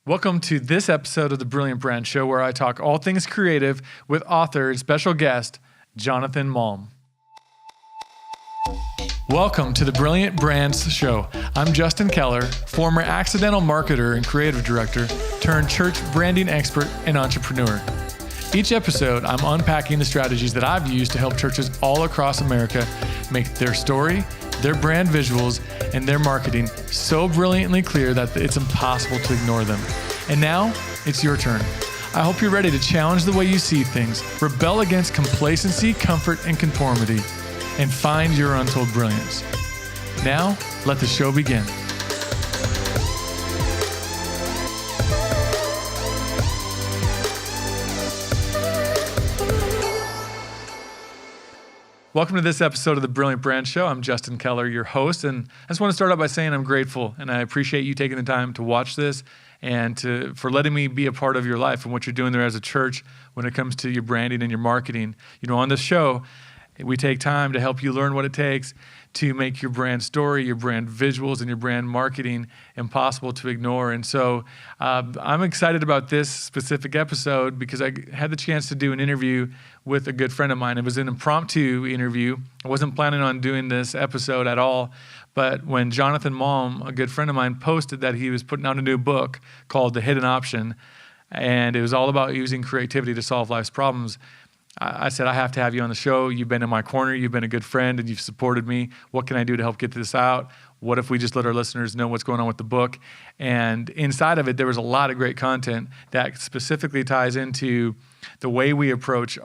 Welcome to this episode of the Brilliant Brand Show, where I talk all things creative with author and special guest, Jonathan Malm. Welcome to the Brilliant Brands Show. I'm Justin Keller, former accidental marketer and creative director turned church branding expert and entrepreneur. Each episode, I'm unpacking the strategies that I've used to help churches all across America make their story, their brand visuals, and their marketing so brilliantly clear that it's impossible to ignore them. And now, it's your turn. I hope you're ready to challenge the way you see things, rebel against complacency, comfort, and conformity, and find your untold brilliance. Now, let the show begin. Welcome to this episode of the Brilliant Brand Show. I'm Justin Keller, your host, and I just want to start out by saying I'm grateful, and I appreciate you taking the time to watch this and for letting me be a part of your life and what you're doing there as a church when it comes to your branding and your marketing. You know, on this show, we take time to help you learn what it takes to make your brand story, your brand visuals, and your brand marketing impossible to ignore. And so I'm excited about this specific episode because I had the chance to do an interview with a good friend of mine. It was an impromptu interview. I wasn't planning on doing this episode at all, but when Jonathan Malm, a good friend of mine, posted that he was putting out a new book called The Hidden Option, and it was all about using creativity to solve life's problems, I said, I have to have you on the show. You've been in my corner. You've been a good friend, and you've supported me. What can I do to help get this out? What if we just let our listeners know what's going on with the book? And inside of it, there was a lot of great content that specifically ties into the way we approach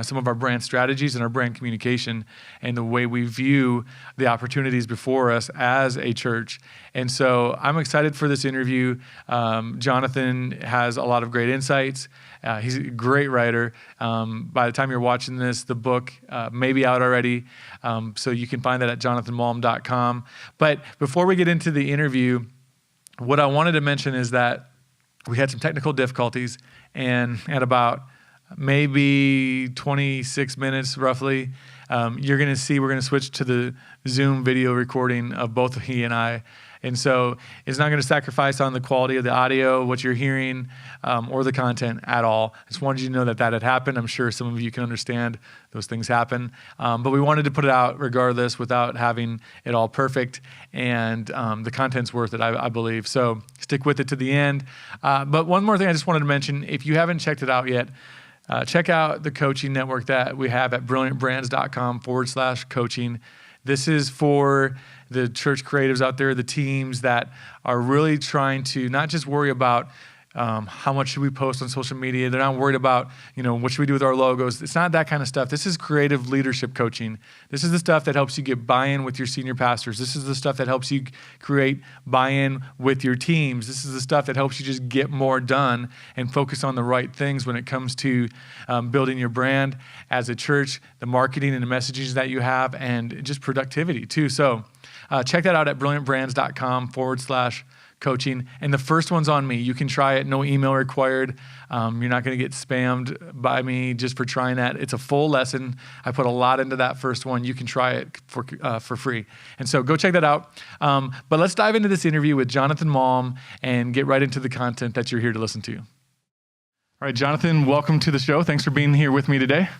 some of our brand strategies and our brand communication and the way we view the opportunities before us as a church. And so I'm excited for this interview. Jonathan has a lot of great insights. He's a great writer. By the time you're watching this, the book may be out already, so you can find that at jonathanmalm.com. But before we get into the interview, what I wanted to mention is that we had some technical difficulties, and at about maybe 26 minutes roughly, you're going to see we're going to switch to the Zoom video recording of both he and I. And so it's not going to sacrifice on the quality of the audio, what you're hearing, or the content at all. I just wanted you to know that that had happened. I'm sure some of you can understand those things happen. But we wanted to put it out regardless without having it all perfect. And the content's worth it, I believe. So stick with it to the end. But one more thing I just wanted to mention, if you haven't checked it out yet, check out the coaching network that we have at brilliantbrands.com/coaching. This is for the church creatives out there, the teams that are really trying to not just worry about how much should we post on social media. They're not worried about, what should we do with our logos. It's not that kind of stuff. This is creative leadership coaching. This is the stuff that helps you get buy-in with your senior pastors. This is the stuff that helps you create buy-in with your teams. This is the stuff that helps you just get more done and focus on the right things when it comes to building your brand as a church, the marketing and the messages that you have, and just productivity too. So check that out at brilliantbrands.com/coaching. And the first one's on me. You can try it. No email required. You're not going to get spammed by me just for trying that. It's a full lesson. I put a lot into that first one. You can try it for free. And so go check that out. But let's dive into this interview with Jonathan Malm and get right into the content that you're here to listen to. All right, Jonathan, welcome to the show. Thanks for being here with me today.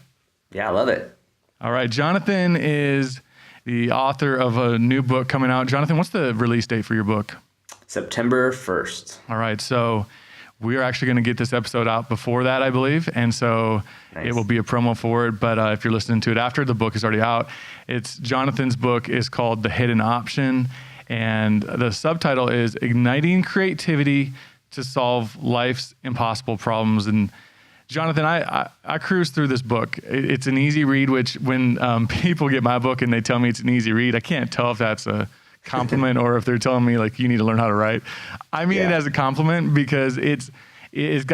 Yeah, I love it. All right, Jonathan is the author of a new book coming out. Jonathan, what's the release date for your book? September 1st. All right. So we are actually going to get this episode out before that, I believe. And so It will be a promo for it. But if you're listening to it after, the book is already out. Jonathan's book is called The Hidden Option. And the subtitle is Igniting Creativity to Solve Life's Impossible Problems. And Jonathan, I cruised through this book. It's an easy read, which when people get my book and they tell me it's an easy read, I can't tell if that's a compliment or if they're telling me like you need to learn how to write. I mean it as a compliment because it is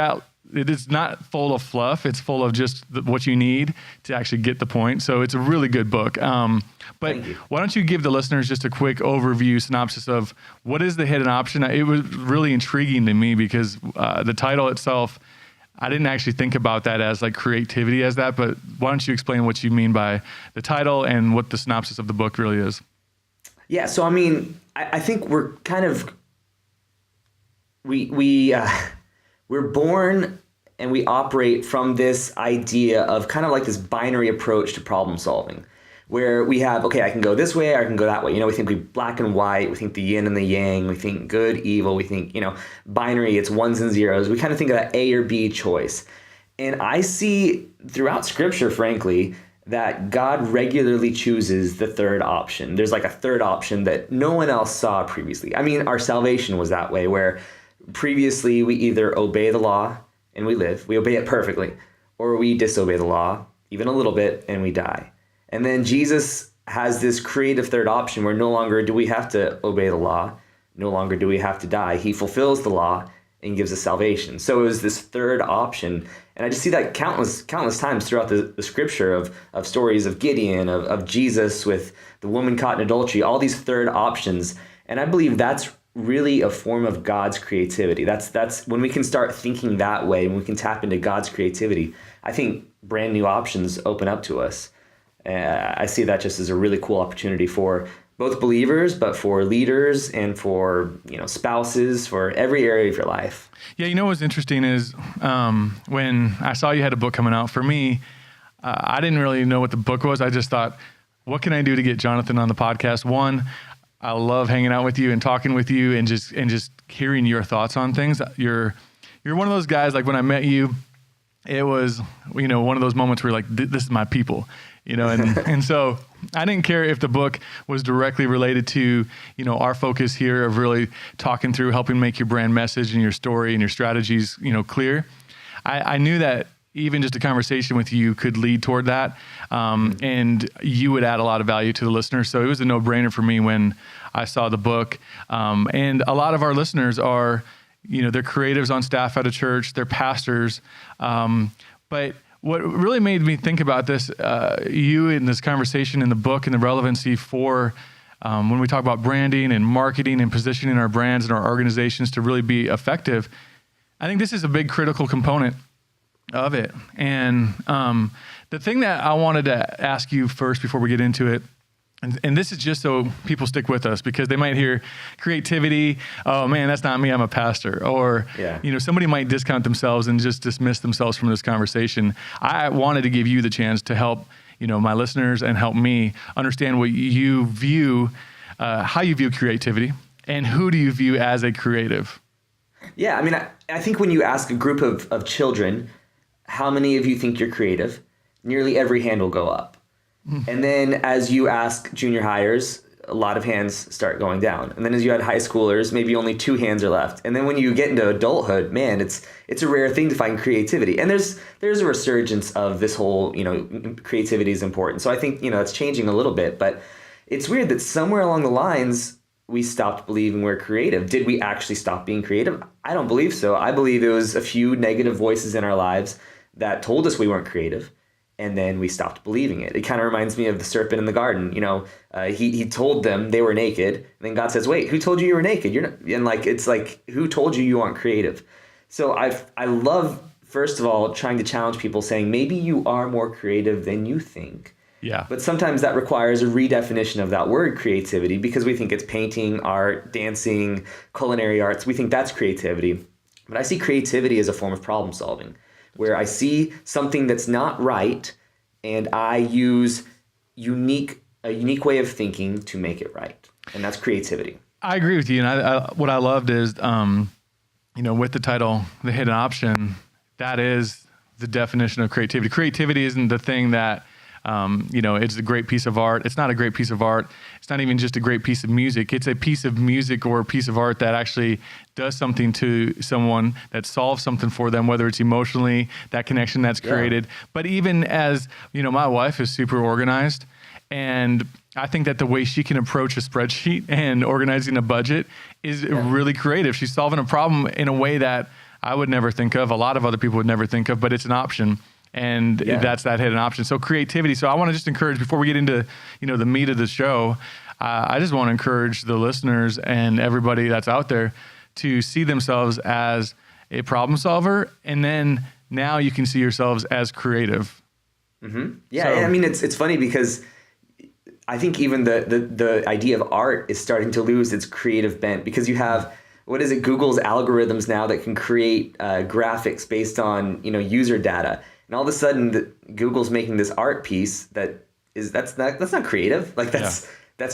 not full of fluff. It's full of just what you need to actually get the point. So it's a really good book. But why don't you give the listeners just a quick overview, synopsis of what is the hidden option? It was really intriguing to me because the title itself, I didn't actually think about that as like creativity as that, but why don't you explain what you mean by the title and what the synopsis of the book really is? Yeah, so I think we're kind of we're born and we operate from this idea of kind of like this binary approach to problem solving, where we have, okay, I can go this way, or I can go that way. We think we black and white, we think the yin and the yang, we think good, evil, we think, binary, it's ones and zeros. We kind of think of that A or B choice. And I see throughout Scripture, frankly, that God regularly chooses the third option. There's like a third option that no one else saw previously. I mean, our salvation was that way, where previously we either obey the law and we live, we obey it perfectly, or we disobey the law, even a little bit, and we die. And then Jesus has this creative third option where no longer do we have to obey the law, no longer do we have to die. He fulfills the law and gives us salvation. So it was this third option. And I just see that countless times throughout the Scripture of stories of Gideon, of Jesus with the woman caught in adultery, all these third options. And I believe that's really a form of God's creativity. That's when we can start thinking that way, when we can tap into God's creativity, I think brand new options open up to us. I see that just as a really cool opportunity for both believers, but for leaders and for spouses, for every area of your life. Yeah, what's interesting is when I saw you had a book coming out, for me, I didn't really know what the book was. I just thought, what can I do to get Jonathan on the podcast? One, I love hanging out with you and talking with you and just hearing your thoughts on things. You're one of those guys, like when I met you, it was, one of those moments where like, this is my people, and so I didn't care if the book was directly related to, our focus here of really talking through helping make your brand message and your story and your strategies, clear. I knew that even just a conversation with you could lead toward that. And you would add a lot of value to the listeners. So it was a no-brainer for me when I saw the book. And a lot of our listeners are, they're creatives on staff at a church, they're pastors. But what really made me think about this, you in this conversation in the book and the relevancy for when we talk about branding and marketing and positioning our brands and our organizations to really be effective, I think this is a big critical component of it. And the thing that I wanted to ask you first before we get into it, and this is just so people stick with us, because they might hear creativity, oh man, that's not me, I'm a pastor. Or, somebody might discount themselves and just dismiss themselves from this conversation. I wanted to give you the chance to help, my listeners and help me understand what you view, how you view creativity, and who do you view as a creative? Yeah, I mean, I think when you ask a group of children, how many of you think you're creative? Nearly every hand will go up. And then as you ask junior hires, a lot of hands start going down. And then as you add high schoolers, maybe only 2 hands are left. And then when you get into adulthood, man, it's a rare thing to find creativity. And there's a resurgence of this whole, creativity is important. So I think, it's changing a little bit. But it's weird that somewhere along the lines, we stopped believing we're creative. Did we actually stop being creative? I don't believe so. I believe it was a few negative voices in our lives that told us we weren't creative, and then we stopped believing it. It kind of reminds me of the serpent in the garden. He told them they were naked, and then God says, "Wait, who told you were naked? You're not." And it's like, who told you aren't creative? So I love, first of all, trying to challenge people, saying maybe you are more creative than you think. Yeah. But sometimes that requires a redefinition of that word creativity, because we think it's painting, art, dancing, culinary arts. We think that's creativity. But I see creativity as a form of problem solving, where I see something that's not right and I use a unique way of thinking to make it right. And that's creativity. I agree with you. And what I loved is, with the title, The Hidden Option, that is the definition of creativity. Creativity isn't the thing that, it's a great piece of art. It's not a great piece of art. It's not even just a great piece of music. It's a piece of music or a piece of art that actually does something to someone, that solves something for them, whether it's emotionally, that connection that's created. Yeah. But even as, my wife is super organized, and I think that the way she can approach a spreadsheet and organizing a budget is really creative. She's solving a problem in a way that I would never think of, a lot of other people would never think of, but it's an option. And that's that hidden option. So creativity. So I want to just encourage, before we get into, the meat of the show, I just want to encourage the listeners and everybody that's out there to see themselves as a problem solver. And then now you can see yourselves as creative. Mm-hmm. Yeah. So, I mean, it's funny because I think even the idea of art is starting to lose its creative bent, because you have what is it, Google's algorithms now that can create graphics based on, user data. And all of a sudden Google's making this art piece that's not creative. Like that's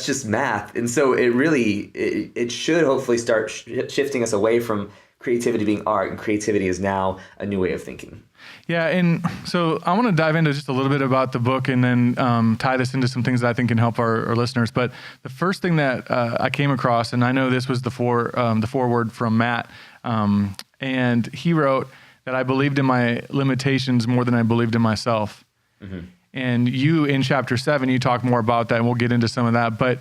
just math. And so it should hopefully start shifting us away from creativity being art, and creativity is now a new way of thinking. Yeah, and so I want to dive into just a little bit about the book and then tie this into some things that I think can help our listeners. But the first thing that I came across, and I know this was the foreword from Matt, and he wrote that I believed in my limitations more than I believed in myself. Mm-hmm. And you, in chapter 7, you talk more about that, and we'll get into some of that. But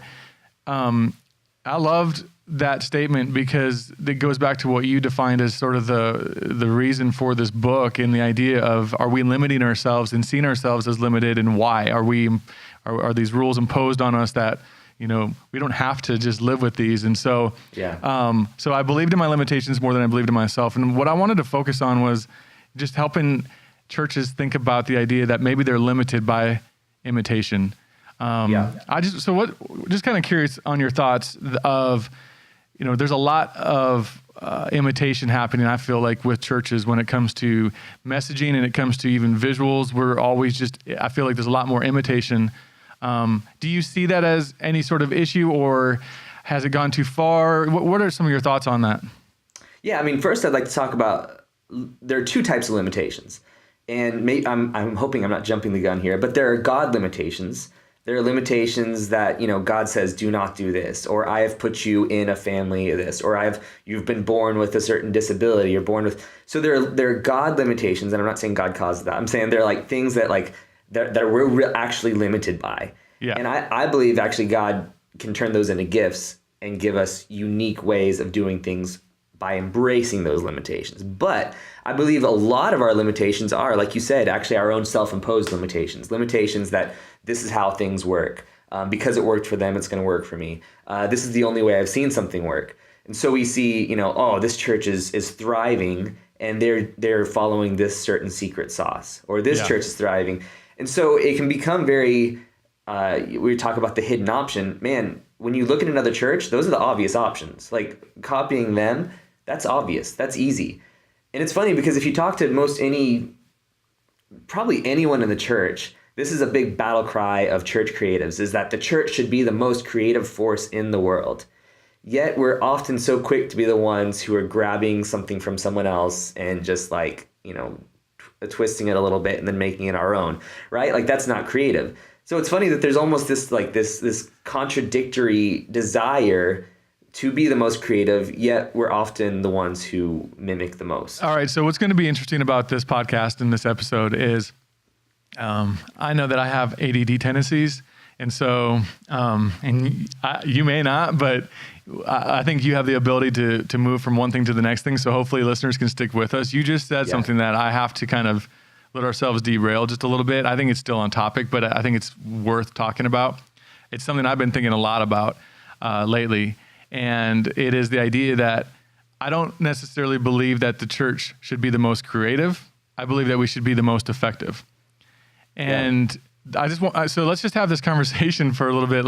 I loved that statement because it goes back to what you defined as sort of the reason for this book, and the idea of, are we limiting ourselves and seeing ourselves as limited, and why? Are these rules imposed on us that, we don't have to just live with these? And so, so I believed in my limitations more than I believed in myself. And what I wanted to focus on was just helping churches think about the idea that maybe they're limited by imitation. Just kind of curious on your thoughts of, there's a lot of imitation happening, I feel like, with churches when it comes to messaging and it comes to even visuals. We're always I feel like there's a lot more imitation. Do you see that as any sort of issue, or has it gone too far? What are some of your thoughts on that? Yeah, I mean, first I'd like to talk about, there are two types of limitations. And I'm hoping I'm not jumping the gun here, but there are God limitations. There are limitations that, God says, do not do this, or I have put you in a family of this, or you've been born with a certain disability, you're born with. So there are God limitations, and I'm not saying God caused that. I'm saying they're like things that we're actually limited by. Yeah. And I believe actually God can turn those into gifts and give us unique ways of doing things by embracing those limitations. But I believe a lot of our limitations are, like you said, actually our own self-imposed limitations that this is how things work. Because it worked for them, it's going to work for me. This is the only way I've seen something work. And so we see, this church is thriving, and they're following this certain secret sauce, or this church is thriving. And so it can become very, we talk about the hidden option. Man, when you look at another church, those are the obvious options. Like copying them, that's obvious. That's easy. And it's funny because if you talk to probably anyone in the church, this is a big battle cry of church creatives, is that the church should be the most creative force in the world. Yet we're often so quick to be the ones who are grabbing something from someone else and just twisting it a little bit and then making it our own, right? Like that's not creative. So it's funny that there's almost this contradictory desire to be the most creative, yet we're often the ones who mimic the most. All right. So what's going to be interesting about this podcast and this episode is I know that I have ADD tendencies. And so, you may not, but I think you have the ability to move from one thing to the next thing. So hopefully listeners can stick with us. You just said something that I have to kind of let ourselves derail just a little bit. I think it's still on topic, but I think it's worth talking about. It's something I've been thinking a lot about lately. And it is the idea that I don't necessarily believe that the church should be the most creative. I believe that we should be the most effective. And I just want, so let's just have this conversation for a little bit,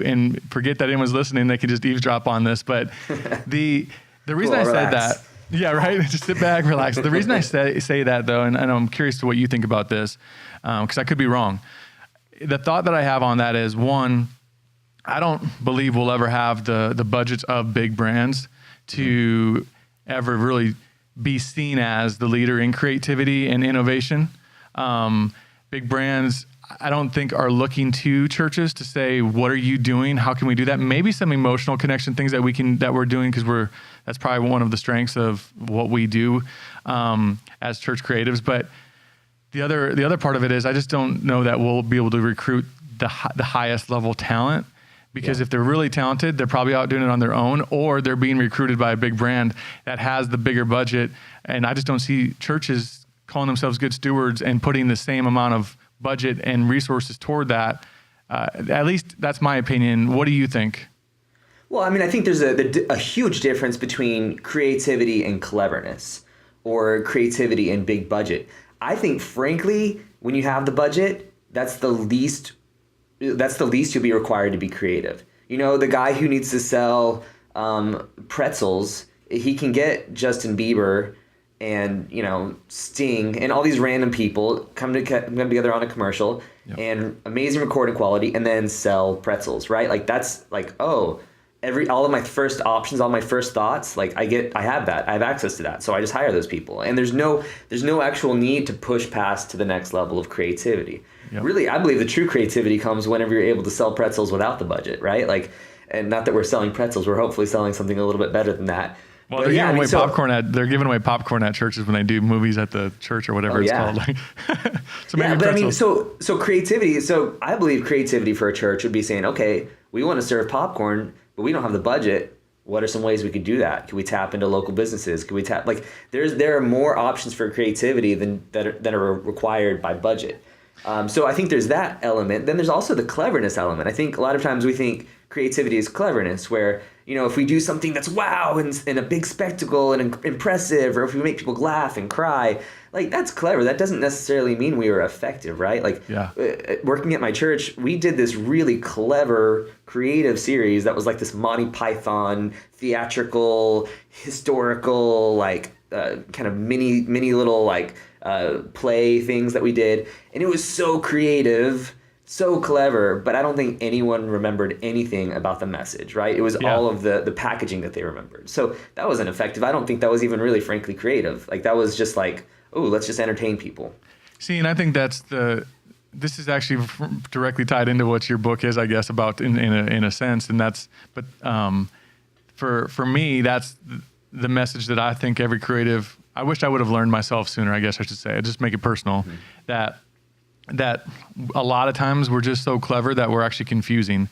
and forget that anyone's listening. They can just eavesdrop on this. But the reason I said that, just sit back, relax. The reason I say that though, and I'm curious to what you think about this, because I could be wrong. The thought that I have on that is, one, I don't believe we'll ever have the budgets of big brands to ever really be seen as the leader in creativity and innovation. Big brands, I don't think, are looking to churches to say, what are you doing? How can we do that? Maybe some emotional connection things that we're doing, because that's probably one of the strengths of what we do as church creatives. But the other part of it is, I just don't know that we'll be able to recruit the highest level talent, because if they're really talented, they're probably out doing it on their own, or they're being recruited by a big brand that has the bigger budget. And I just don't see churches calling themselves good stewards and putting the same amount of budget and resources toward that. At least that's my opinion. What do you think? Well, I mean, I think there's a huge difference between creativity and cleverness, or creativity and big budget. I think, frankly, when you have the budget, that's the least you'll be required to be creative. The guy who needs to sell pretzels, he can get Justin Bieber and Sting and all these random people come together on a commercial and amazing recording quality, and then sell pretzels, right? Like that's like, oh, all of my first options, all my first thoughts, like I have access to that, so I just hire those people, and there's no actual need to push past to the next level of creativity. Really, I believe the true creativity comes whenever you're able to sell pretzels without the budget, right? Like, and not that we're selling pretzels, we're hopefully selling something a little bit better than that. Well, they're giving away popcorn at churches when they do movies at the church or whatever it's called. Like, so maybe but I mean, so creativity. So I believe creativity for a church would be saying, okay, we want to serve popcorn, but we don't have the budget. What are some ways we could do that? Can we tap into local businesses? Can we tap there are more options for creativity that are required by budget. So I think there's that element. Then there's also the cleverness element. I think a lot of times we think creativity is cleverness, where if we do something that's wow and a big spectacle and impressive, or if we make people laugh and cry, like that's clever. That doesn't necessarily mean we were effective, right? Like working at my church, we did this really clever creative series that was like this Monty Python theatrical, historical, kind of mini little play things that we did, and it was so creative, so clever, but I don't think anyone remembered anything about the message, right? It was all of the packaging that they remembered. So that wasn't effective. I don't think that was even really frankly creative. Like that was just like, oh, let's just entertain people. See, and I think this is actually directly tied into what your book is, I guess, about in a sense, and for me, that's the message that I think every creative, I wish I would have learned myself sooner, I guess I should say. I just make it personal, that a lot of times we're just so clever that we're actually confusing.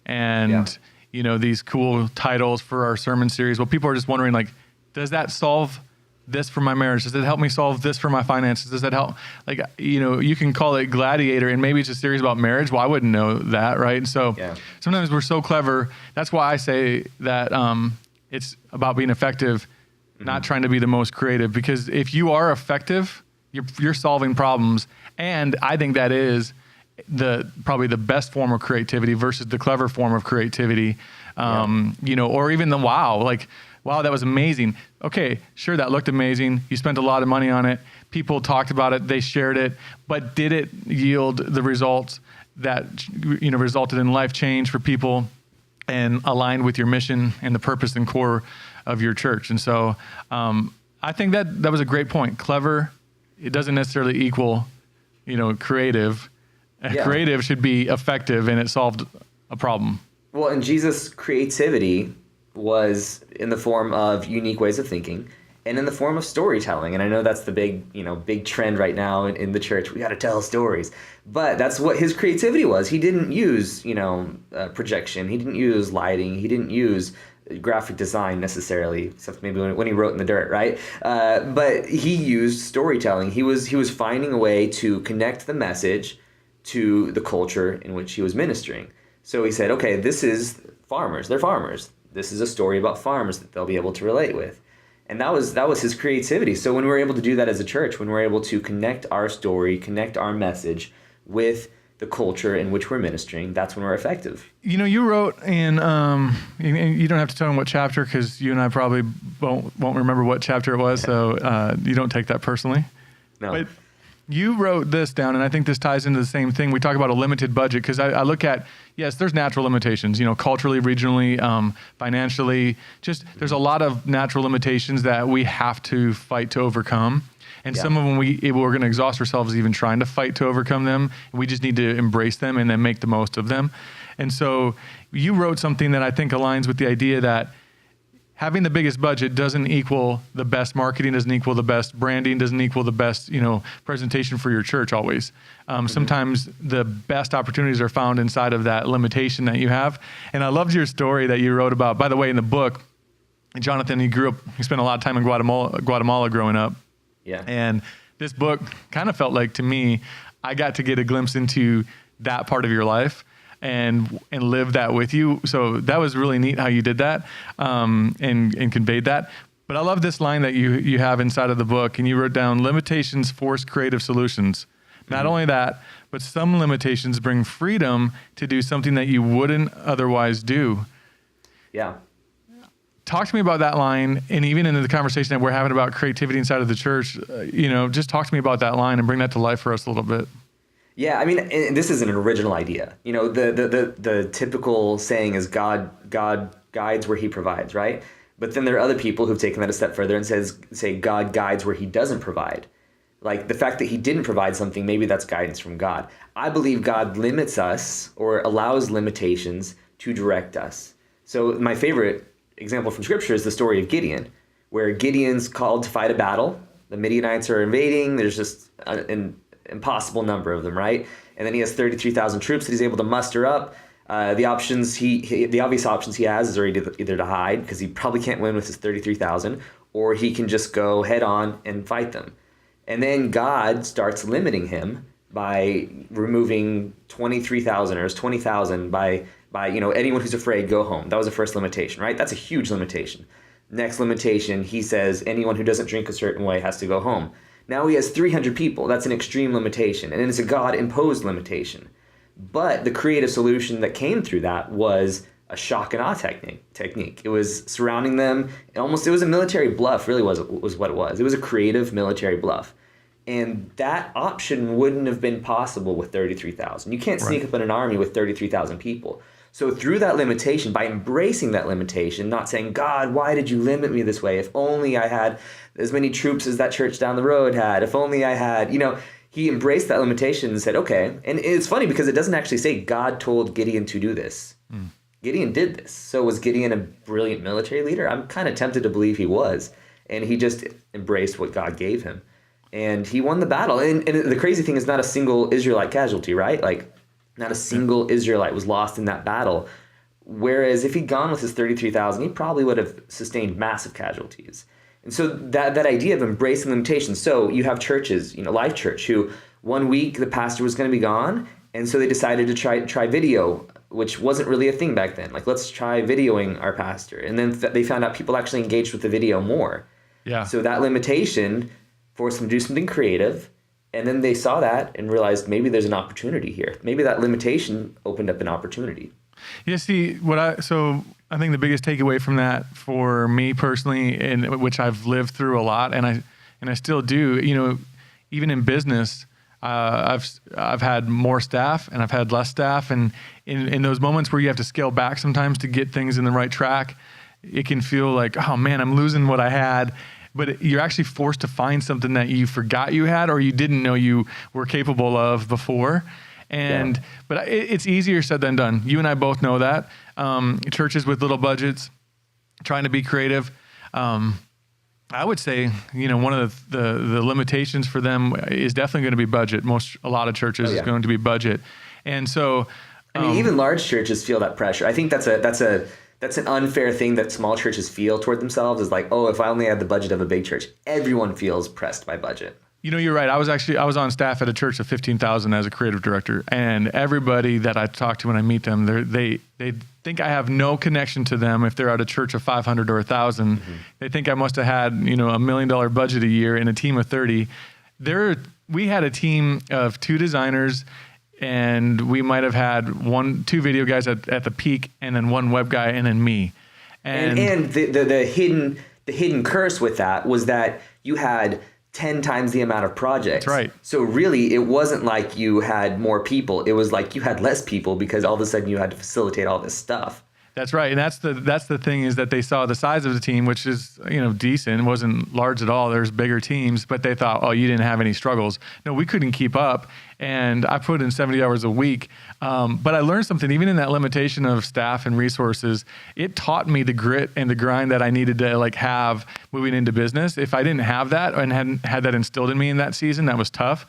And, these cool titles for our sermon series, well, people are just wondering, like, does that solve this for my marriage? Does it help me solve this for my finances? Does that help? Like, you can call it Gladiator and maybe it's a series about marriage. Well, I wouldn't know that, right? And so sometimes we're so clever. That's why I say that it's about being effective, not trying to be the most creative, because if you are effective, you're solving problems. And I think that is probably the best form of creativity versus the clever form of creativity. Or even the wow, like, wow, that was amazing. Okay, sure, that looked amazing. You spent a lot of money on it. People talked about it. They shared it. But did it yield the results that resulted in life change for people and aligned with your mission and the purpose and core of your church? And so I think that was a great point. Clever, it doesn't necessarily equal, creative. Creative should be effective, and it solved a problem. Well, and Jesus' creativity was in the form of unique ways of thinking and in the form of storytelling. And I know that's the big trend right now in the church. We got to tell stories. But that's what his creativity was. He didn't use, projection. He didn't use lighting. He didn't use graphic design necessarily, except maybe when he wrote in the dirt, right? But he used storytelling. He was finding a way to connect the message to the culture in which he was ministering. So he said, okay, this is farmers. They're farmers. This is a story about farmers that they'll be able to relate with. And that was his creativity. So when we're able to do that as a church, when we're able to connect our story, connect our message with the culture in which we're ministering, that's when we're effective. You wrote in, you don't have to tell them what chapter, because you and I probably won't remember what chapter it was, so you don't take that personally. No. But you wrote this down, and I think this ties into the same thing. We talk about a limited budget, because I look at, yes, there's natural limitations, culturally, regionally, financially. Just there's a lot of natural limitations that we have to fight to overcome. And some of them we're going to exhaust ourselves even trying to fight to overcome them. We just need to embrace them and then make the most of them. And so you wrote something that I think aligns with the idea that having the biggest budget doesn't equal the best marketing, doesn't equal the best branding, doesn't equal the best, presentation for your church always. Sometimes the best opportunities are found inside of that limitation that you have. And I loved your story that you wrote about, by the way, in the book. Jonathan, he spent a lot of time in Guatemala growing up. Yeah. And this book kind of felt like, to me, I got to get a glimpse into that part of your life and live that with you. So that was really neat how you did that and conveyed that. But I love this line that you have inside of the book, and you wrote down, limitations force creative solutions. Not only that, but some limitations bring freedom to do something that you wouldn't otherwise do. Yeah. talk to me about that line, and even in the conversation that we're having about creativity inside of the church, just talk to me about that line and bring that to life for us a little bit. Yeah, I mean, and this is an original idea. The typical saying is God guides where he provides, right? But then there are other people who've taken that a step further and say God guides where he doesn't provide. Like the fact that he didn't provide something, maybe that's guidance from God. I believe God limits us or allows limitations to direct us. So my favorite example from scripture is the story of Gideon, where Gideon's called to fight a battle. The Midianites are invading. There's just an impossible number of them, right? And then he has 33,000 troops that he's able to muster up. The obvious options he has is either to hide, because he probably can't win with his 33,000, or he can just go head on and fight them. And then God starts limiting him by removing 23,000 or 20,000 by anyone who's afraid, go home. That was the first limitation, right? That's a huge limitation. Next limitation, he says anyone who doesn't drink a certain way has to go home. Now he has 300 people. That's an extreme limitation, and it's a God-imposed limitation. But the creative solution that came through that was a shock and awe technique. It was surrounding them. It was a military bluff, really was what it was. It was a creative military bluff. And that option wouldn't have been possible with 33,000. You can't sneak up in an army with 33,000 people. So through that limitation, by embracing that limitation, not saying, God, why did you limit me this way? If only I had as many troops as that church down the road had. If only I had, he embraced that limitation and said, okay. And it's funny because it doesn't actually say God told Gideon to do this. Gideon did this. So was Gideon a brilliant military leader? I'm kind of tempted to believe he was. And he just embraced what God gave him. And he won the battle. And the crazy thing is not a single Israelite casualty, right? Like, not a single Israelite was lost in that battle. Whereas if he'd gone with his 33,000, he probably would have sustained massive casualties. And so that idea of embracing limitations. So you have churches, Life Church, who 1 week the pastor was going to be gone. And so they decided to try video, which wasn't really a thing back then. Like, let's try videoing our pastor. And then they found out people actually engaged with the video more. Yeah. So that limitation forced them to do something creative, and then they saw that and realized maybe there's an opportunity here. Maybe that limitation opened up an opportunity. Yeah, see, so I think the biggest takeaway from that for me personally, and which I've lived through a lot, and I still do, even in business, I've had more staff and I've had less staff, and in those moments where you have to scale back sometimes to get things in the right track, it can feel like, oh man, I'm losing what I had. But you're actually forced to find something that you forgot you had or you didn't know you were capable of before. But it's easier said than done. You and I both know that. Churches with little budgets, trying to be creative. I would say, one of the limitations for them is definitely going to be budget. A lot of churches is going to be budget. And so, even large churches feel that pressure. I think that's an unfair thing that small churches feel toward themselves, is like, oh, if I only had the budget of a big church. Everyone feels pressed by budget. You're right. I was on staff at a church of 15,000 as a creative director, and everybody that I talk to when I meet them, they think I have no connection to them if they're at a church of 500 or 1,000. Mm-hmm. They think I must have had, $1 million budget a year in a team of 30. We had a team of 2 designers, and we might have had 2 video guys at the peak, and then 1 web guy, and then me. And the hidden curse with that was that you had 10 times the amount of projects. That's right. So really, it wasn't like you had more people. It was like you had less people because all of a sudden you had to facilitate all this stuff. That's right. And that's the thing, is that they saw the size of the team, which is, decent. It wasn't large at all. There's bigger teams, but they thought, oh, you didn't have any struggles. No, we couldn't keep up. And I put in 70 hours a week. But I learned something, even in that limitation of staff and resources. It taught me the grit and the grind that I needed to have moving into business. If I didn't have that and hadn't had that instilled in me in that season, that was tough.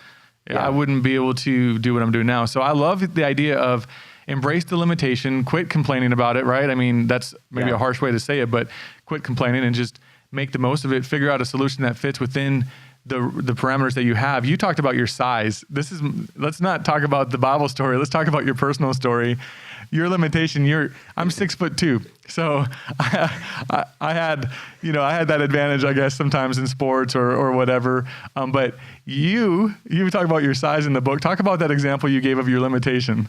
Yeah. I wouldn't be able to do what I'm doing now. So I love the idea of embrace the limitation, quit complaining about it, right? I mean, that's maybe a harsh way to say it, but quit complaining and just make the most of it. Figure out a solution that fits within the parameters that you have. You talked about your size. Let's not talk about the Bible story. Let's talk about your personal story. Your limitation, I'm 6'2". So I had that advantage, I guess, sometimes in sports or whatever. But you talk about your size in the book. Talk about that example you gave of your limitation.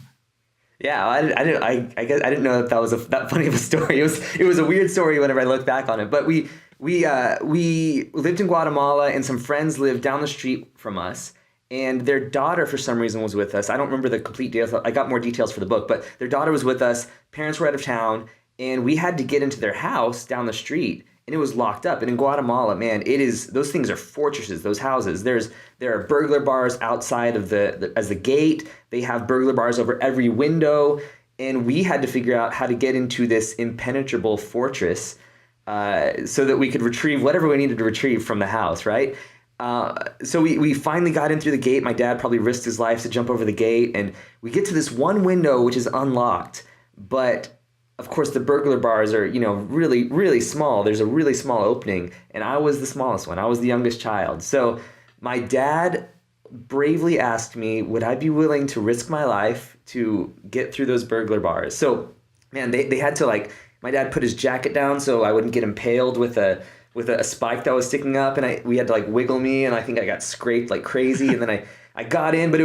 Yeah, I guess I didn't know that was that funny of a story. It was a weird story whenever I look back on it. But we lived in Guatemala, and some friends lived down the street from us, and their daughter for some reason was with us. I don't remember the complete details. I got more details for the book, but their daughter was with us. Parents were out of town, and we had to get into their house down the street, and it was locked up. And in Guatemala, man, those things are fortresses. Those houses. There are burglar bars outside of the gate. They have burglar bars over every window, and we had to figure out how to get into this impenetrable fortress so that we could retrieve whatever we needed to retrieve from the house, right? So we finally got in through the gate. My dad probably risked his life to jump over the gate, and we get to this one window which is unlocked, but of course the burglar bars are, really, really small. There's a really small opening, and I was the smallest one. I was the youngest child. So my dad bravely asked me, would I be willing to risk my life to get through those burglar bars? So, man, they had to, like, my dad put his jacket down so I wouldn't get impaled with a spike that was sticking up, and we had to, like, wiggle me, and I think I got scraped like crazy, and then I got in, but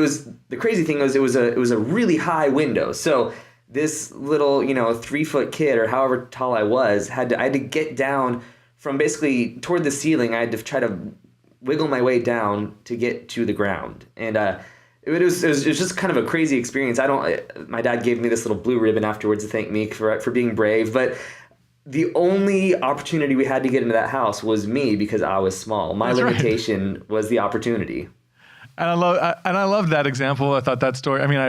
the crazy thing was it was a really high window. So this little, 3-foot kid, or however tall I was, I had to get down from basically toward the ceiling. I had to try to wiggle my way down to get to the ground. And it was just kind of a crazy experience. My dad gave me this little blue ribbon afterwards to thank me for being brave, but the only opportunity we had to get into that house was me because I was small. My limitation was the opportunity. And I love that example. I thought that story, I mean,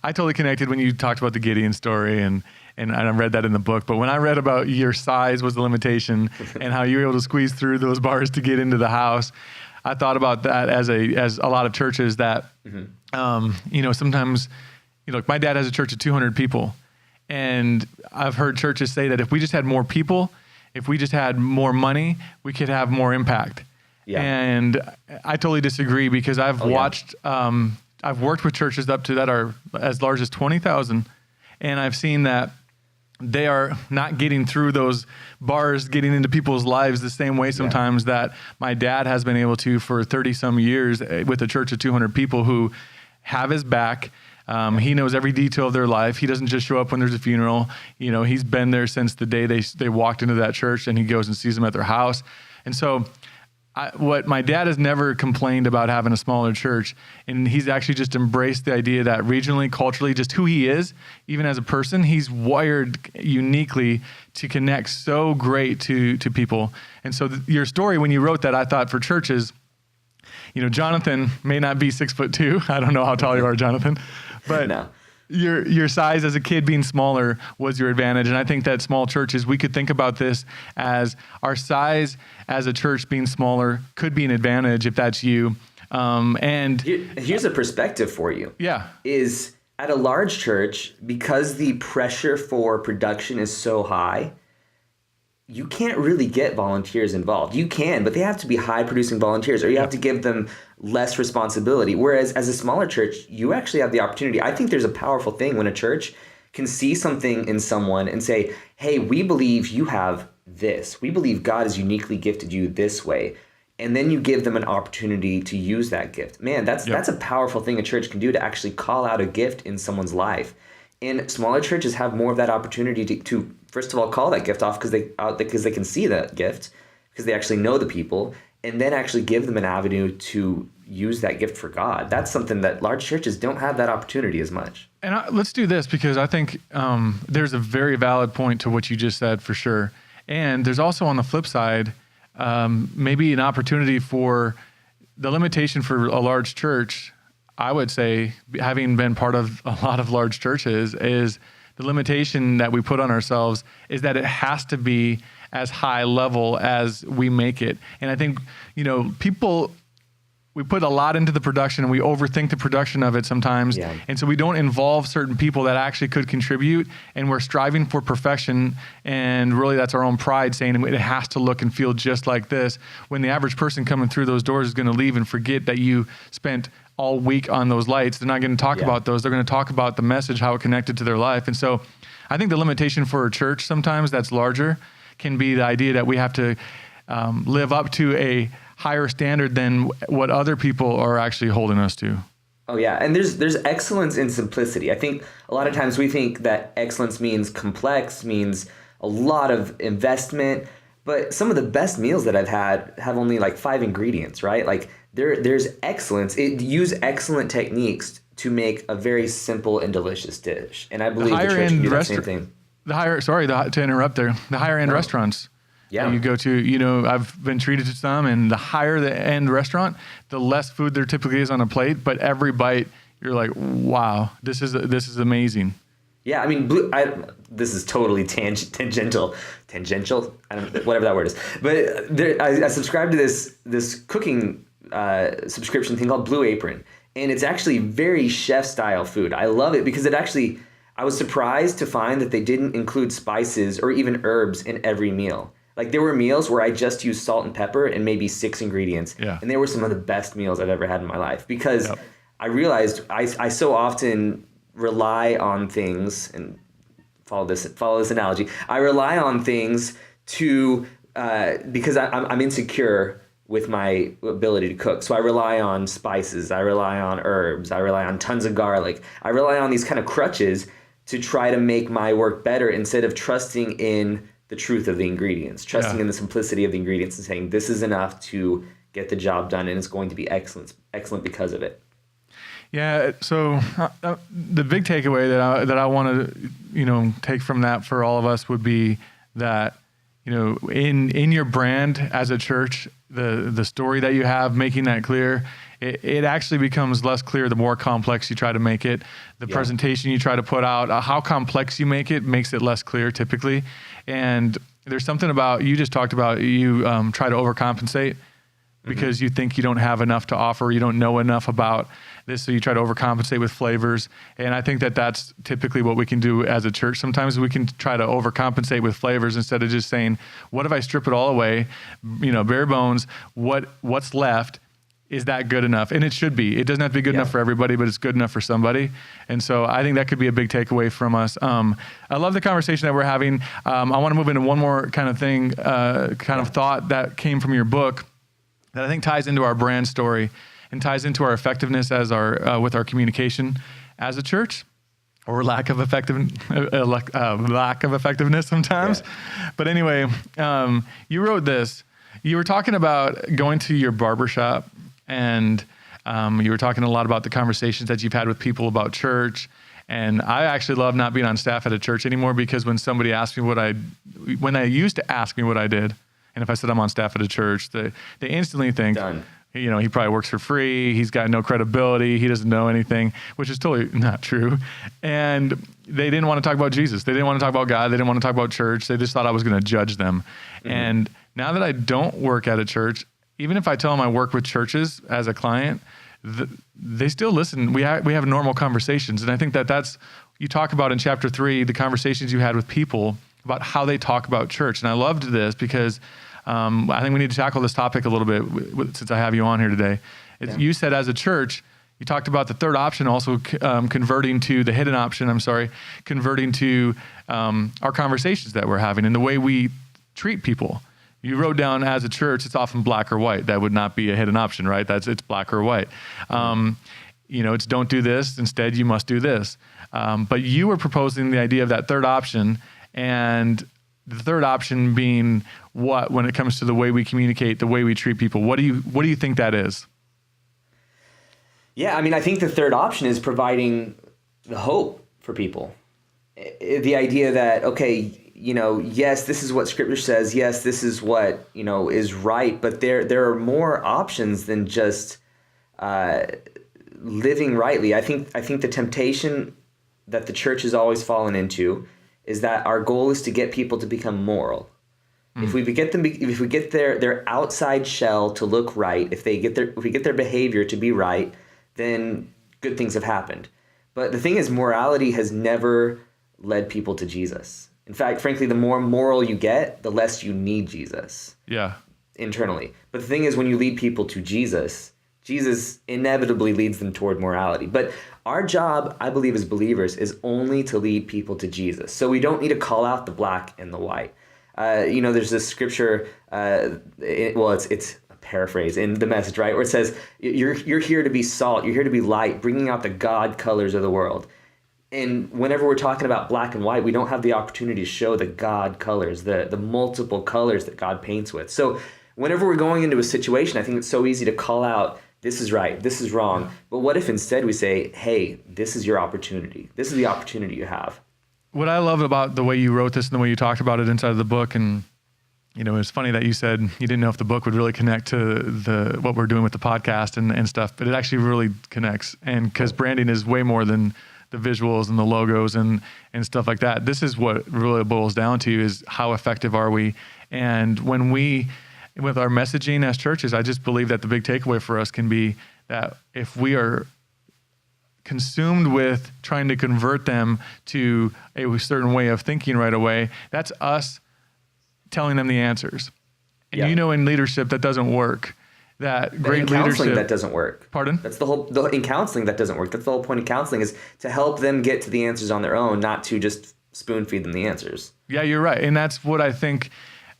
I totally connected when you talked about the Gideon story, and I read that in the book. But when I read about your size was the limitation and how you were able to squeeze through those bars to get into the house, I thought about that as a lot of churches that, sometimes, my dad has a church of 200 people. And I've heard churches say that if we just had more people, if we just had more money, we could have more impact. Yeah. And I totally disagree, because I've worked with churches up to that are as large as 20,000, and I've seen that they are not getting through those bars, getting into people's lives the same way sometimes that my dad has been able to for 30 some years with a church of 200 people who have his back. He knows every detail of their life. He doesn't just show up when there's a funeral. He's been there since the day they walked into that church, and he goes and sees them at their house. And so what my dad has never complained about having a smaller church, and he's actually just embraced the idea that regionally, culturally, just who he is, even as a person, he's wired uniquely to connect so great to people. And so your story, when you wrote that, I thought for churches, Jonathan may not be 6'2". I don't know how tall you are, Jonathan, but no. Your size as a kid being smaller was your advantage. And I think that small churches, we could think about this as our size as a church being smaller could be an advantage if that's you. And here's a perspective for you. Yeah. Is at a large church, because the pressure for production is so high, you can't really get volunteers involved. You can, but they have to be high producing volunteers, or you have to give them less responsibility. Whereas as a smaller church, you actually have the opportunity. I think there's a powerful thing when a church can see something in someone and say, hey, we believe you have this. We believe God has uniquely gifted you this way. And then you give them an opportunity to use that gift. Man, that's a powerful thing a church can do, to actually call out a gift in someone's life. And smaller churches have more of that opportunity to first of all, call that gift off because they can see that gift, because they actually know the people, and then actually give them an avenue to use that gift for God. That's something that large churches don't have that opportunity as much. And let's do this, because I think there's a very valid point to what you just said, for sure. And there's also, on the flip side, maybe an opportunity for the limitation for a large church. I would say, having been part of a lot of large churches, is the limitation that we put on ourselves is that it has to be as high level as we make it. And I think, we put a lot into the production, and we overthink the production of it sometimes. Yeah. And so we don't involve certain people that actually could contribute, and we're striving for perfection. And really that's our own pride, saying it has to look and feel just like this, when the average person coming through those doors is going to leave and forget that you spent all week on those lights. They're not going to talk about those. They're going to talk about the message, how it connected to their life. And so I think the limitation for a church sometimes that's larger can be the idea that we have to live up to a higher standard than what other people are actually holding us to. Oh yeah, and there's excellence in simplicity. I think a lot of times we think that excellence means complex, means a lot of investment, but some of the best meals that I've had have only like 5 ingredients, right? Like there's excellence. It use excellent techniques to make a very simple and delicious dish. And I The believe the higher church can end do that same thing. to interrupt there. The higher end No. restaurants Yeah. that you go to, I've been treated to some, and the higher the end restaurant, the less food there typically is on a plate, but every bite you're like, wow, this is amazing. Yeah, I mean, this is totally tangential. I don't know, whatever that word is. But I subscribe to this cooking subscription thing called Blue Apron, and it's actually very chef style food. I love it because I was surprised to find that they didn't include spices or even herbs in every meal. Like there were meals where I just used salt and pepper and maybe 6 ingredients, and they were some of the best meals I've ever had in my life because I realized I so often rely on things, and follow this analogy. I rely on things to because I'm insecure with my ability to cook. So I rely on spices, I rely on herbs, I rely on tons of garlic. I rely on these kind of crutches to try to make my work better instead of trusting in the truth of the ingredients, trusting in the simplicity of the ingredients and saying this is enough to get the job done and it's going to be excellent because of it. Yeah. So the big takeaway that I want to take from that for all of us would be that in your brand as a church, the story that you have, making that clear, it actually becomes less clear the more complex you try to make it. The presentation you try to put out, how complex you make it makes it less clear typically. And there's something about, you just talked about, you try to overcompensate because you think you don't have enough to offer, you don't know enough about this, so you try to overcompensate with flavors. And I think that that's typically what we can do as a church. Sometimes we can try to overcompensate with flavors instead of just saying, what if I strip it all away, bare bones, what's left, is that good enough? And it should be. It doesn't have to be good enough for everybody, but it's good enough for somebody. And so I think that could be a big takeaway from us. I love the conversation that we're having. I want to move into one more kind of thing, of thought that came from your book that I think ties into our brand story and ties into our effectiveness as with our communication as a church, or lack of effectiveness sometimes. Yeah. But anyway, you wrote this. You were talking about going to your barbershop, and you were talking a lot about the conversations that you've had with people about church. And I actually love not being on staff at a church anymore, because when somebody asked me when they used to ask me what I did, and if I said I'm on staff at a church, they instantly think, done. He probably works for free. He's got no credibility. He doesn't know anything, which is totally not true. And they didn't want to talk about Jesus. They didn't want to talk about God. They didn't want to talk about church. They just thought I was going to judge them. Mm-hmm. And now that I don't work at a church, even if I tell them I work with churches as a client, they still listen. We have normal conversations. And I think that's, you talk about in chapter 3, the conversations you had with people about how they talk about church. And I loved this because I think we need to tackle this topic a little bit since I have you on here today. You said as a church, you talked about the third option, also converting to the hidden option, converting to our conversations that we're having and the way we treat people. You wrote down as a church, it's often black or white. That would not be a hidden option, right? It's black or white. It's don't do this. Instead, you must do this. But you were proposing the idea of that third option, and the third option being what, when it comes to the way we communicate, the way we treat people? What do you think that is? Yeah, I think the third option is providing the hope for people. The idea that, okay, yes, this is what Scripture says. Yes, this is what, is right. But there are more options than just living rightly. I think the temptation that the church has always fallen into is that our goal is to get people to become moral. If we get their outside shell to look right, if we get their behavior to be right, then good things have happened. But the thing is, morality has never led people to Jesus. In fact, frankly, the more moral you get, the less you need Jesus. Yeah. Internally. But the thing is, when you lead people to Jesus, Jesus inevitably leads them toward morality. But our job, I believe, as believers, is only to lead people to Jesus. So we don't need to call out the black and the white. There's this scripture. It's a paraphrase in the Message, right? Where it says, you're here to be salt, you're here to be light, bringing out the God colors of the world. And whenever we're talking about black and white, we don't have the opportunity to show the God colors, the multiple colors that God paints with. So whenever we're going into a situation, I think it's so easy to call out, this is right, this is wrong. But what if instead we say, hey, this is your opportunity. This is the opportunity you have. What I love about the way you wrote this and the way you talked about it inside of the book, and it's funny that you said you didn't know if the book would really connect to what we're doing with the podcast and stuff, but it actually really connects. And because branding is way more than the visuals and the logos and stuff like that. This is what really boils down to, is how effective are we? And when with our messaging as churches, I just believe that the big takeaway for us can be that if we are consumed with trying to convert them to a certain way of thinking right away, that's us telling them the answers. And in leadership, that doesn't work. That great in counseling, leadership, that doesn't work. Pardon? That's in counseling, that doesn't work. That's the whole point of counseling, is to help them get to the answers on their own, not to just spoon feed them the answers. Yeah, you're right. And that's what I think,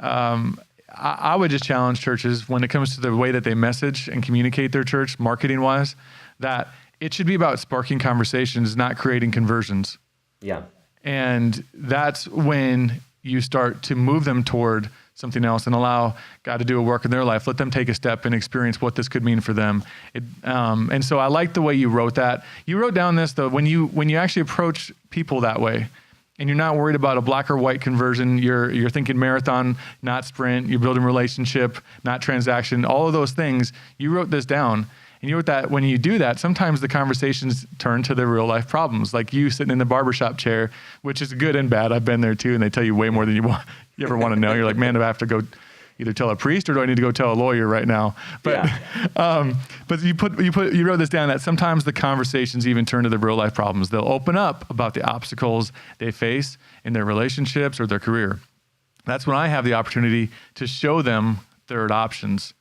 I would just challenge churches when it comes to the way that they message and communicate their church, marketing wise, that it should be about sparking conversations, not creating conversions. Yeah. And that's when you start to move them toward something else and allow God to do a work in their life. Let them take a step and experience what this could mean for them. And so I like the way you wrote that. You wrote down this, though, when you actually approach people that way, and you're not worried about a black or white conversion, you're thinking marathon, not sprint, you're building relationship, not transaction, all of those things. You wrote this down. And you wrote that when you do that, sometimes the conversations turn to the real life problems, like you sitting in the barbershop chair, which is good and bad. I've been there too, and they tell you way more than you ever want to know. You're like, man, do I have to go either tell a priest or do I need to go tell a lawyer right now? But but you wrote this down, that sometimes the conversations even turn to the real life problems. They'll open up about the obstacles they face in their relationships or their career. That's when I have the opportunity to show them third options.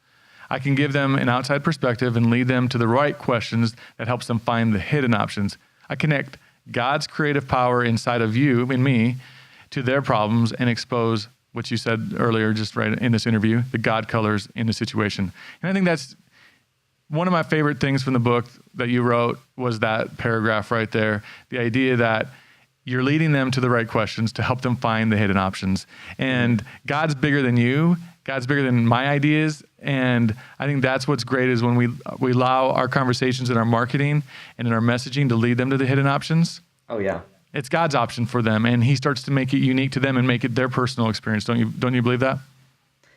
I can give them an outside perspective and lead them to the right questions that helps them find the hidden options. I connect God's creative power inside of you and me to their problems and expose what you said earlier, just right in this interview, the God colors in the situation. And I think that's one of my favorite things from the book that you wrote, was that paragraph right there. The idea that you're leading them to the right questions to help them find the hidden options. And God's bigger than you. God's bigger than my ideas. And I think that's what's great, is when we allow our conversations in our marketing and in our messaging to lead them to the hidden options. Oh, yeah. It's God's option for them, and he starts to make it unique to them and make it their personal experience. Don't you believe that?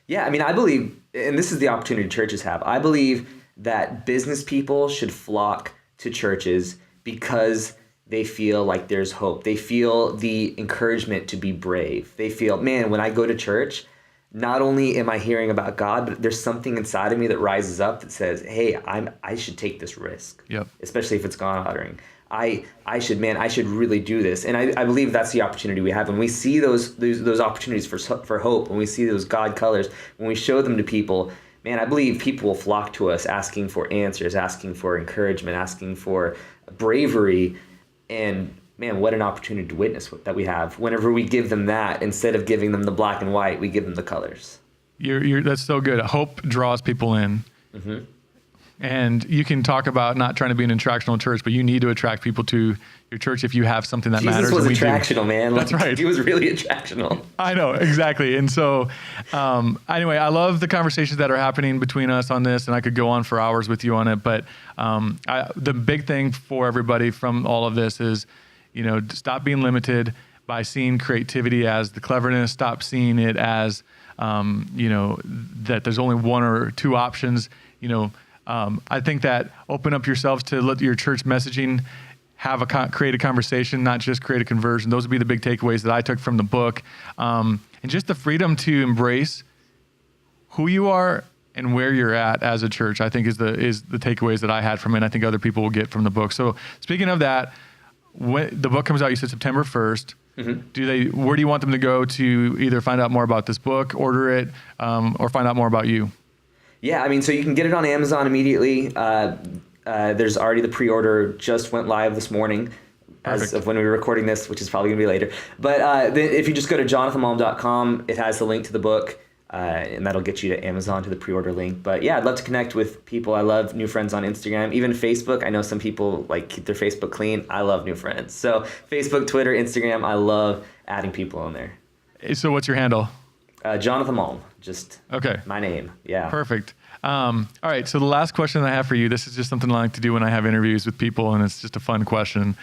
Yeah, I mean, I believe, and this is the opportunity churches have, I believe that business people should flock to churches because they feel like there's hope. They feel the encouragement to be brave. They feel, man, when I go to church, not only am I hearing about God, but there's something inside of me that rises up that says, hey, I should take this risk. Yep. Especially if it's God-honoring. I should really do this. And I believe that's the opportunity we have. When we see those opportunities for hope, when we see those God colors, when we show them to people, man, I believe people will flock to us asking for answers, asking for encouragement, asking for bravery. And man, what an opportunity to witness that we have. Whenever we give them that, instead of giving them the black and white, we give them the colors. That's so good. Hope draws people in. Mm-hmm. And you can talk about not trying to be an attractional church, but you need to attract people to your church if you have something that matters. Jesus was attractional, man. That's right. He was really attractional. I know, exactly. And so anyway, I love the conversations that are happening between us on this, and I could go on for hours with you on it. But the big thing for everybody from all of this is, stop being limited by seeing creativity as the cleverness. Stop seeing it as, that there's only one or two options. I think that open up yourselves to let your church messaging create a conversation, not just create a conversion. Those would be the big takeaways that I took from the book. And just the freedom to embrace who you are and where you're at as a church, I think is the takeaways that I had from it. And I think other people will get from the book. So speaking of that, when the book comes out, you said September 1st. Mm-hmm. Where do you want them to go to either find out more about this book, order it, or find out more about you? Yeah, I mean, so you can get it on Amazon immediately. There's already the pre-order just went live this morning. Perfect. As of when we were recording this, which is probably going to be later. But if you just go to jonathanmalm.com, it has the link to the book. and that'll get you to Amazon to the pre-order link. But yeah, I'd love to connect with people. I love new friends on Instagram, even Facebook. I know some people like keep their Facebook clean. I love new friends. So Facebook, Twitter, Instagram, I love adding people on there. So what's your handle? Jonathan Malm, just okay. My name. Yeah. Perfect. All right. So the last question I have for you, this is just something I like to do when I have interviews with people, and it's just a fun question.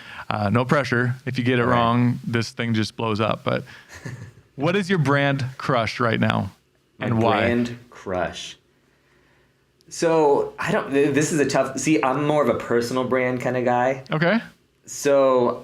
No pressure. If you get it wrong, this thing just blows up. But what is your brand crush right now? And why? Brand crush. So this is a tough, see, I'm more of a personal brand kind of guy. Okay. So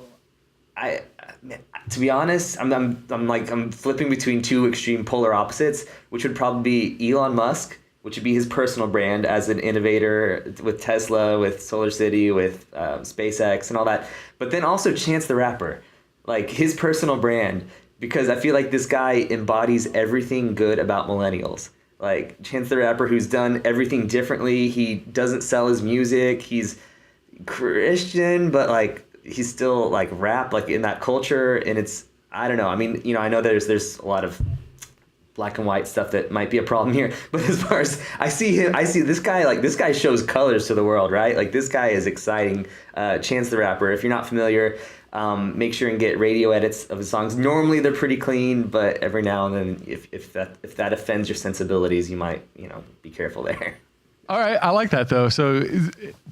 to be honest, I'm flipping between two extreme polar opposites, which would probably be Elon Musk, which would be his personal brand as an innovator with Tesla, with Solar City, with SpaceX and all that. But then also Chance the Rapper, like his personal brand, because I feel like this guy embodies everything good about millennials. Like Chance the Rapper, who's done everything differently. He doesn't sell his music. He's Christian, but like he's still like rap, like in that culture. And it's, I don't know. I mean, I know there's a lot of black and white stuff that might be a problem here. But as far as I see this guy shows colors to the world, right? Like this guy is exciting. Chance the Rapper, if you're not familiar, make sure and get radio edits of his songs. Normally they're pretty clean, but every now and then, if that offends your sensibilities, you might, be careful there. All right. I like that though. So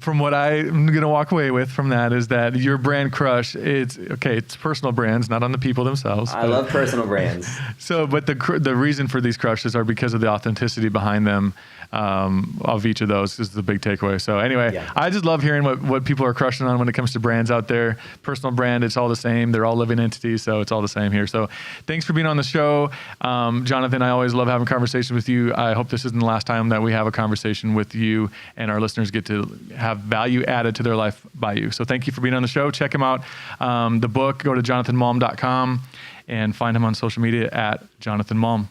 from what I'm going to walk away with from that is that your brand crush, it's personal brands, not on the people themselves. I love personal brands. So, but the reason for these crushes are because of the authenticity behind them, of each of those is the big takeaway. So anyway, yeah. I just love hearing what people are crushing on when it comes to brands out there. Personal brand, it's all the same. They're all living entities, so it's all the same here. So thanks for being on the show. Jonathan, I always love having conversations with you. I hope this isn't the last time that we have a conversation with you and our listeners get to have value added to their life by you. So thank you for being on the show. Check him out. The book, go to jonathanmalm.com and find him on social media at Jonathan Malm.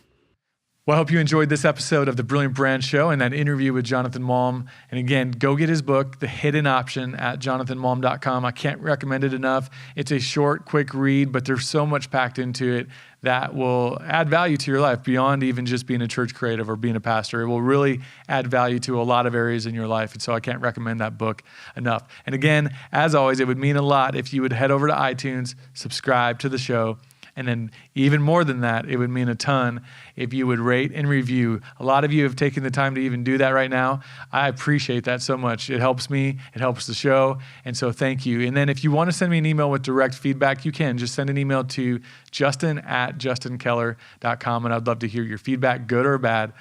Well, I hope you enjoyed this episode of The Brilliant Brand Show and that interview with Jonathan Malm. And again, go get his book, The Hidden Option, at jonathanmalm.com. I can't recommend it enough. It's a short, quick read, but there's so much packed into it that will add value to your life beyond even just being a church creative or being a pastor. It will really add value to a lot of areas in your life. And so I can't recommend that book enough. And again, as always, it would mean a lot if you would head over to iTunes, subscribe to the show. And then even more than that, it would mean a ton if you would rate and review. A lot of you have taken the time to even do that right now. I appreciate that so much. It helps me. It helps the show. And so thank you. And then if you want to send me an email with direct feedback, you can. Just send an email to justin@justinkeller.com. And I'd love to hear your feedback, good or bad.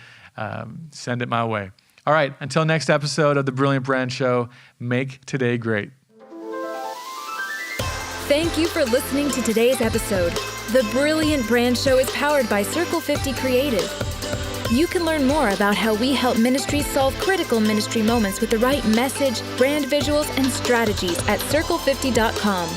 Send it my way. All right. Until next episode of The Brilliant Brand Show, make today great. Thank you for listening to today's episode. The Brilliant Brand Show is powered by Circle 50 Creative. You can learn more about how we help ministries solve critical ministry moments with the right message, brand visuals, and strategies at circle50.com.